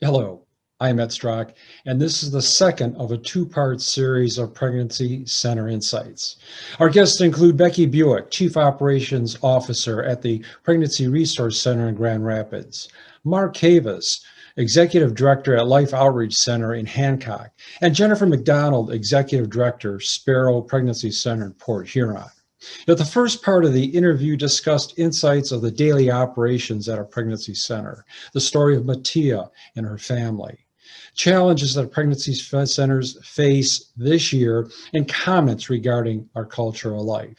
Hello, I'm Ed Strach, and this is the second of a two-part series of Pregnancy Center Insights. Our guests include Becky Buick, Chief Operations Officer at the Pregnancy Resource Center in Grand Rapids, Mark Havas, Executive Director at Life Outreach Center in Hancock, and Jennifer McDonald, Executive Director, Sparrow Pregnancy Center in Port Huron. Now, the first part of the interview discussed insights of the daily operations at our pregnancy center, the story of Mattia and her family, challenges that pregnancy centers face this year, and comments regarding our cultural life.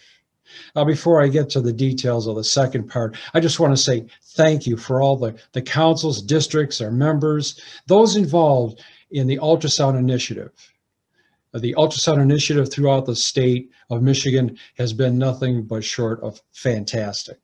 Now, before I get to the details of the second part, I just want to say thank you for all the councils, districts, our members, those involved in the ultrasound initiative. The ultrasound initiative throughout the state of Michigan has been nothing but short of fantastic.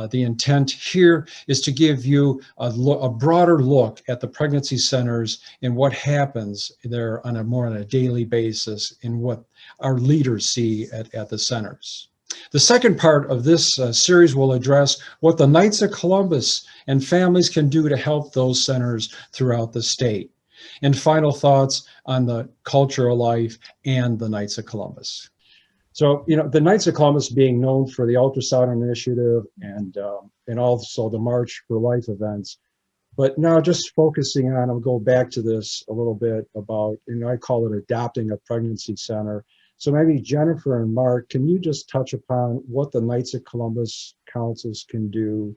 The intent here is to give you a broader look at the pregnancy centers and what happens there on a daily basis and what our leaders see at the centers. The second part of this series will address what the Knights of Columbus and families can do to help those centers throughout the state. And final thoughts on the cultural life and the Knights of Columbus. So, the Knights of Columbus being known for the ultrasound initiative and also the March for Life events. But now just focusing on, I'll go back to this a little bit about, I call it adopting a pregnancy center. So maybe Jennifer and Mark, can you just touch upon what the Knights of Columbus councils can do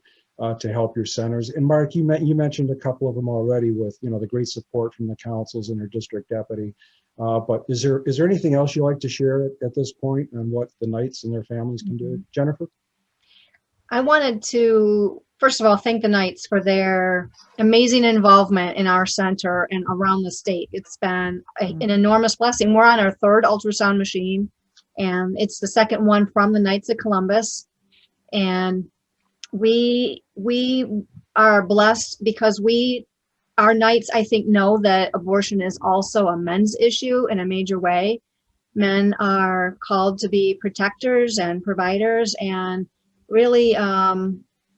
to help your centers? And Mark, you mentioned a couple of them already with the great support from the councils and their district deputy. But is there anything else you'd like to share at this point on what the Knights and their families can do? Jennifer? I wanted to, first of all, thank the Knights for their amazing involvement in our center and around the state. It's been an enormous blessing. We're on our third ultrasound machine, and it's the second one from the Knights of Columbus. And we are blessed because our Knights, I think, know that abortion is also a men's issue in a major way. Men are called to be protectors and providers, and really,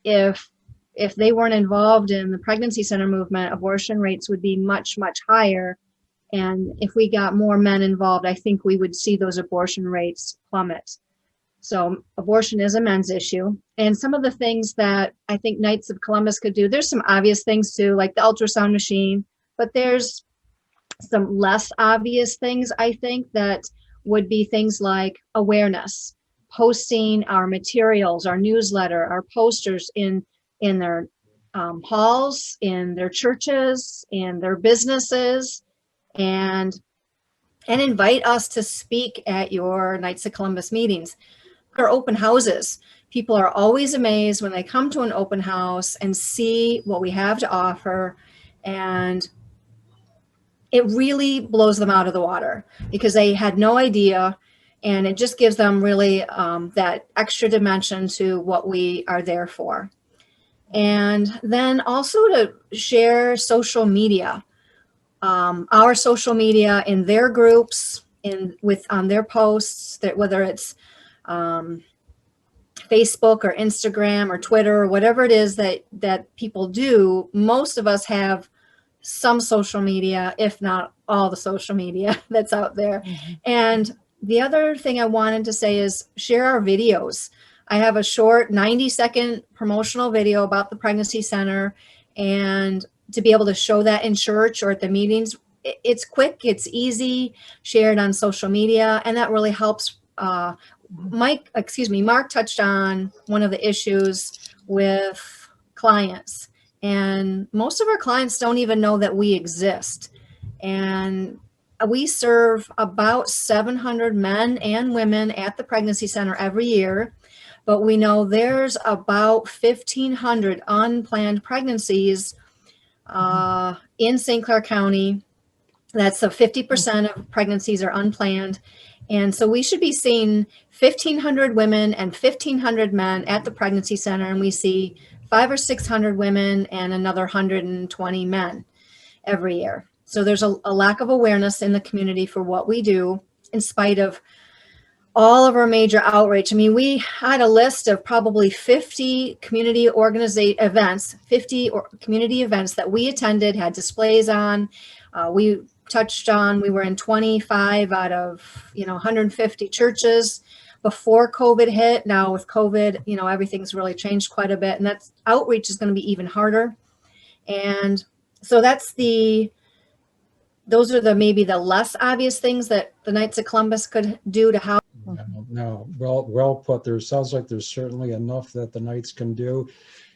if they weren't involved in the pregnancy center movement, abortion rates would be much, much higher. And if we got more men involved, I think we would see those abortion rates plummet. So abortion is a men's issue. And some of the things that I think Knights of Columbus could do, there's some obvious things too, like the ultrasound machine, but there's some less obvious things, I think, that would be things like awareness, posting our materials, our newsletter, our posters in their halls, in their churches, in their businesses, and invite us to speak at your Knights of Columbus meetings. Our open houses. People are always amazed when they come to an open house and see what we have to offer, and it really blows them out of the water because they had no idea, and it just gives them really that extra dimension to what we are there for. And then also to share social media, our social media in their groups, on their posts, that whether it's Facebook or Instagram or Twitter or whatever it is that people do, most of us have some social media, if not all the social media that's out there. Mm-hmm. And the other thing I wanted to say is share our videos. I have a short 90-second promotional video about the pregnancy center, and to be able to show that in church or at the meetings, it's quick, it's easy, shared on social media, and that really helps. Mark touched on one of the issues with clients, and most of our clients don't even know that we exist. And we serve about 700 men and women at the pregnancy center every year, but we know there's about 1,500 unplanned pregnancies in St. Clair County. That's 50% of pregnancies are unplanned. And so we should be seeing 1,500 women and 1,500 men at the pregnancy center, and we see 500 or 600 women and another 120 men every year. So there's a lack of awareness in the community for what we do, in spite of all of our major outreach. I mean, we had a list of probably 50 community events, 50 community events that we attended, had displays on. We touched on, we were in 25 out of, 150 churches before COVID hit. Now with COVID, everything's really changed quite a bit, and that's outreach is going to be even harder. And so those are maybe the less obvious things that the Knights of Columbus could do to help. No, well put. There sounds like there's certainly enough that the Knights can do.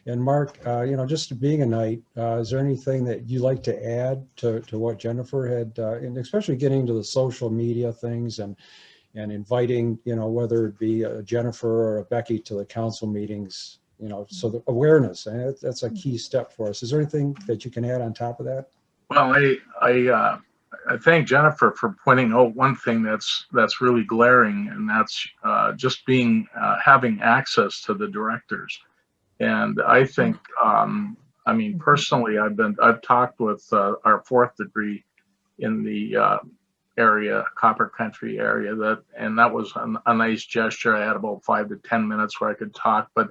And Mark, just being a Knight, is there anything that you like to add to what Jennifer had, and especially getting into the social media things and inviting, whether it be a Jennifer or a Becky to the council meetings, so the awareness, and that's a key step for us. Is there anything that you can add on top of that? Well, I thank Jennifer for pointing out one thing that's really glaring, and that's just having access to the directors. And I think, personally, I've talked with our fourth degree in the area, Copper Country area, and that was a nice gesture. I had about 5 to 10 minutes where I could talk, but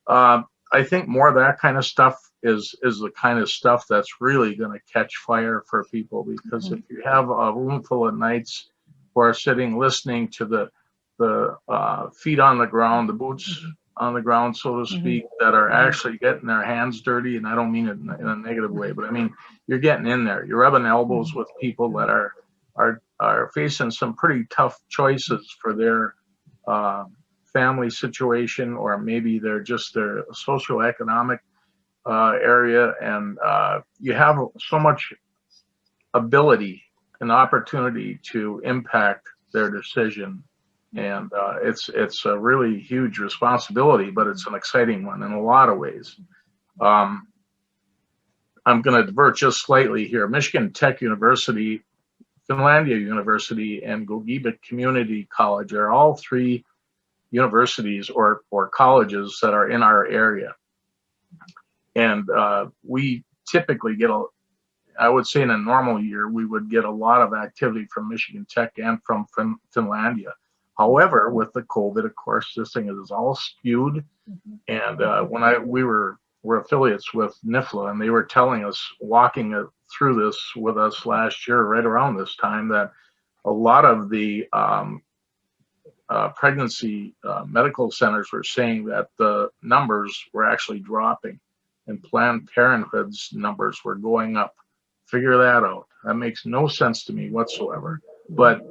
I think more of that kind of stuff is the kind of stuff that's really going to catch fire for people, because if you have a room full of Knights who are sitting listening to the feet on the ground, the boots on the ground, so to speak, that are actually getting their hands dirty, and I don't mean it in a negative way, but I mean you're getting in there, you're rubbing elbows with people that are facing some pretty tough choices for their family situation, or maybe they're just their socioeconomic area, and you have so much ability and opportunity to impact their decision, and it's a really huge responsibility, but it's an exciting one in a lot of ways. I'm going to divert just slightly here. Michigan Tech University, Finlandia University, and Gogebic Community College are all three universities or colleges that are in our area. And we typically get I would say in a normal year, we would get a lot of activity from Michigan Tech and from Finlandia. However, with the COVID, of course, this thing is all skewed. And we're affiliates with NIFLA, and they were telling us, walking through this with us last year, right around this time, that a lot of the pregnancy medical centers were saying that the numbers were actually dropping, and Planned Parenthood's numbers were going up. Figure that out. That makes no sense to me whatsoever, but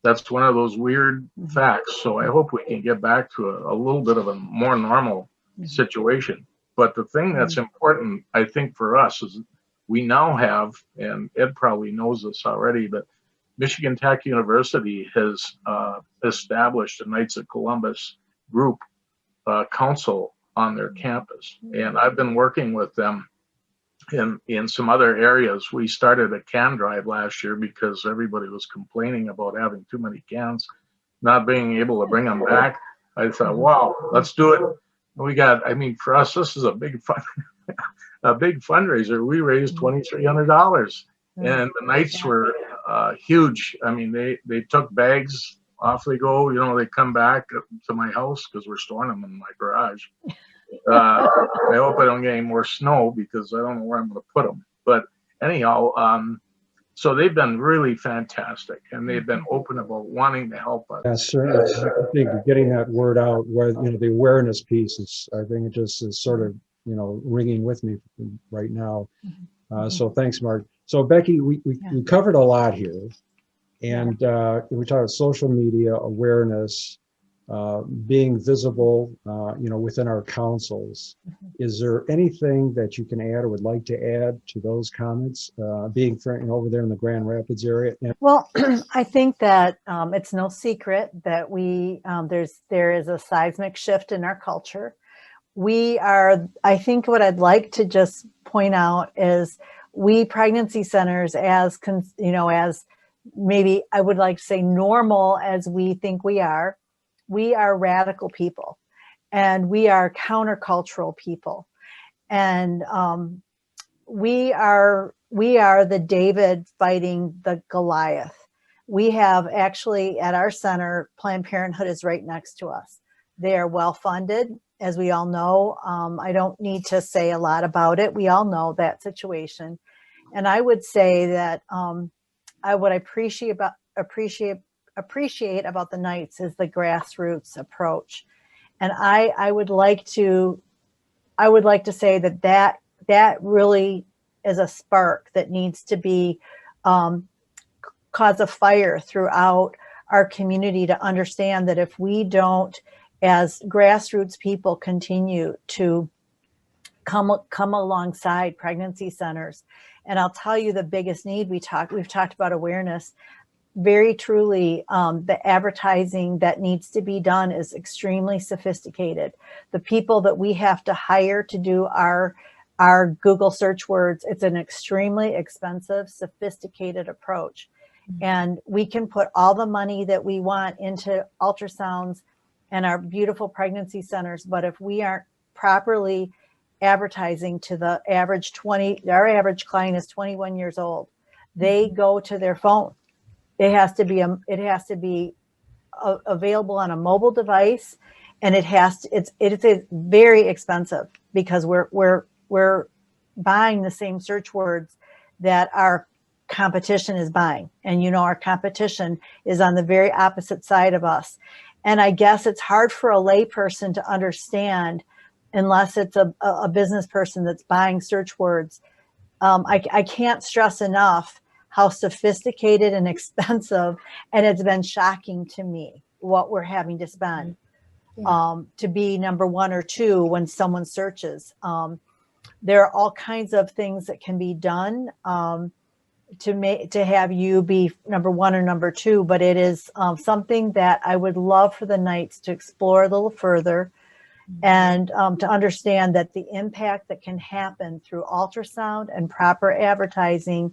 that's one of those weird facts. So I hope we can get back to a little bit of a more normal situation. But the thing that's important, I think, for us is we now have, and Ed probably knows this already, but Michigan Tech University has established a Knights of Columbus group council on their campus. And I've been working with them in some other areas. We started a can drive last year because everybody was complaining about having too many cans, not being able to bring them back. I thought, wow, let's do it. We got, for us, this is a big fundraiser. We raised $2,300, and the Knights were huge. They took bags, off they go. They come back to my house because we're storing them in my garage. I hope I don't get any more snow because I don't know where I'm going to put them. But anyhow, so they've been really fantastic, and they've been open about wanting to help us. Yes, sir. I think getting that word out, where the awareness piece is, I think it just is sort of ringing with me right now. So thanks, Mark. So Becky, we covered a lot here, and we talked about social media awareness, being visible, within our councils. Is there anything that you can add or would like to add to those comments, being over there in the Grand Rapids area? Well, I think that it's no secret that there is a seismic shift in our culture. I think what I'd like to just point out is we pregnancy centers, as maybe I would like to say normal as we think we are radical people, and we are countercultural people, and we are the David fighting the Goliath. We have actually at our center, Planned Parenthood is right next to us. They are well funded, as we all know. I don't need to say a lot about it. We all know that situation. And I would say that what I appreciate about the Knights is the grassroots approach. And I would like to say that really is a spark that needs to be cause a fire throughout our community to understand that if we don't, as grassroots people, continue to come alongside pregnancy centers. And I'll tell you the biggest need, we've talked about awareness. Very truly, the advertising that needs to be done is extremely sophisticated. The people that we have to hire to do our Google search words, it's an extremely expensive, sophisticated approach. And we can put all the money that we want into ultrasounds and our beautiful pregnancy centers, but if we aren't properly advertising to the average our average client is 21 years old. They go to their phone. It has to be available on a mobile device, and it's very expensive because we're buying the same search words that our competition is buying. And our competition is on the very opposite side of us. And I guess it's hard for a layperson to understand unless it's a business person that's buying search words. I can't stress enough how sophisticated and expensive, and it's been shocking to me what we're having to spend to be number one or two when someone searches. There are all kinds of things that can be done to have you be number one or number two, but it is something that I would love for the Knights to explore a little further and to understand that the impact that can happen through ultrasound and proper advertising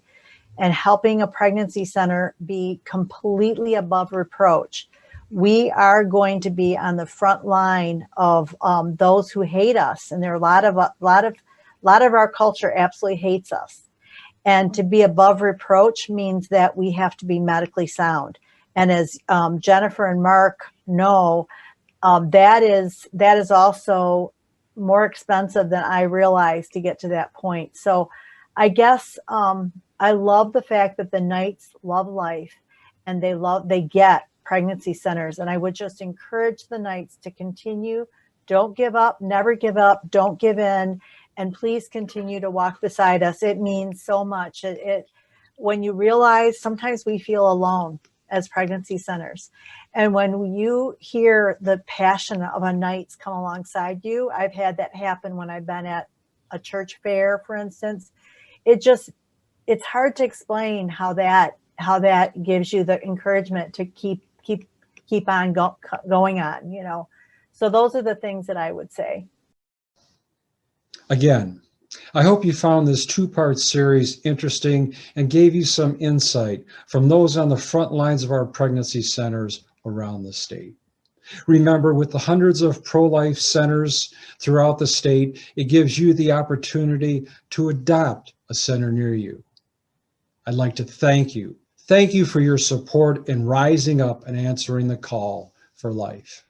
and helping a pregnancy center be completely above reproach. We are going to be on the front line of those who hate us, and there are a lot of our culture absolutely hates us. And to be above reproach means that we have to be medically sound. And as Jennifer and Mark know, that is also more expensive than I realized to get to that point. So I guess I love the fact that the Knights love life and they get pregnancy centers. And I would just encourage the Knights to continue. Don't give up, never give up, don't give in. And please continue to walk beside us. It means so much. When you realize sometimes we feel alone as pregnancy centers. And when you hear the passion of a Knights come alongside you, I've had that happen when I've been at a church fair, for instance. It's hard to explain how that gives you the encouragement to keep on going on, So those are the things that I would say. Again, I hope you found this two-part series interesting and gave you some insight from those on the front lines of our pregnancy centers around the state. Remember, with the hundreds of pro-life centers throughout the state, it gives you the opportunity to adopt a center near you. I'd like to thank you. Thank you for your support in rising up and answering the call for life.